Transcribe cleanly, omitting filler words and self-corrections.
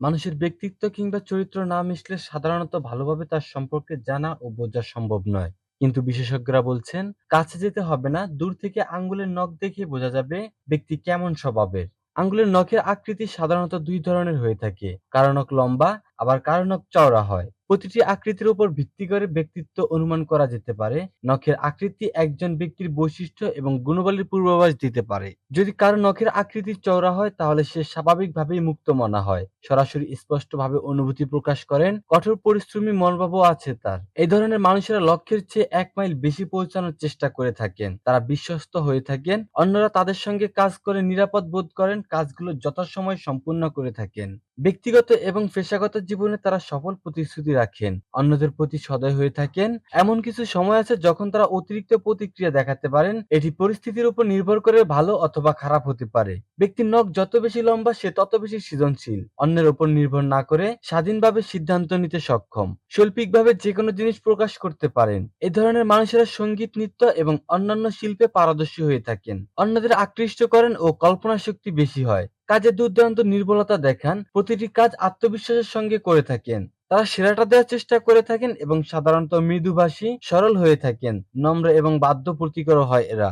মানুষের ব্যক্তিত্ব কিংবা চরিত্র না মিশলে সাধারণত ভালোভাবে তার সম্পর্কে জানা ও বোঝা সম্ভব নয়। কিন্তু বিশেষজ্ঞরা বলছেন, কাছে যেতে হবে না, দূর থেকে আঙ্গুলের নখ দেখে বোঝা যাবে ব্যক্তি কেমন স্বভাবের। আঙ্গুলের নখের আকৃতি সাধারণত দুই ধরনের হয়ে থাকে, কারো নখ লম্বা, আবার কারো নখ চওড়া হয়। প্রতিটি আকৃতির উপর ভিত্তি করে ব্যক্তিত্ব অনুমান করা যেতে পারে। নখের আকৃতি একজন ব্যক্তির বৈশিষ্ট্য এবং গুণাবলীর পূর্বাভাস দিতে পারে। যদি কারো নখের আকৃতি চওড়া হয় তাহলে সে স্বাভাবিকভাবেই মুক্তমনা হয়, সরাসরি স্পষ্টভাবে অনুভূতি প্রকাশ করেন, কঠোর পরিশ্রমী মনোভাবও আছে তার। এই ধরনের মানুষেরা লক্ষ্যের চেয়ে 1 মাইল বেশি পৌঁছানোর চেষ্টা করে থাকেন। তারা বিশ্বস্ত হয়ে থাকেন, অন্যরা তাদের সঙ্গে কাজ করে নিরাপদ বোধ করেন, কাজগুলো যথাসময়ে সম্পূর্ণ করে থাকেন। ব্যক্তিগত এবং পেশাগত জীবনে তারা সফল প্রতিশ্রুতি রাখেন, অন্যদের প্রতি সদয় হয়ে থাকেন। এমন কিছু সময় আছে যখন তারা অতিরিক্ত প্রতিক্রিয়া দেখাতে পারেন। এটি পরিস্থিতির উপর নির্ভর করে ভালো অথবা খারাপ হতে পারে। ব্যক্তির নখ যত বেশি লম্বা সে তত বেশি সৃজনশীল, অন্যের উপর নির্ভর না করে স্বাধীনভাবে সিদ্ধান্ত নিতে সক্ষম, শৈল্পিকভাবে যেকোনো জিনিস প্রকাশ করতে পারেন। এই ধরনের মানুষেরা সঙ্গীত, নৃত্য এবং অন্যান্য শিল্পে পারদর্শী হয়ে থাকেন, অন্যদের আকৃষ্ট করেন ও কল্পনা শক্তি বেশি হয়। কাজে দুর্দান্ত নির্ভুলতা দেখান, প্রতিটি কাজ আত্মবিশ্বাসের সঙ্গে করে থাকেন। তারা সেরাটা দেওয়ার চেষ্টা করে থাকেন এবং সাধারণত মৃদুভাষী, সরল হয়ে থাকেন, নম্র এবং বাধ্য প্রতিকারও হয় এরা।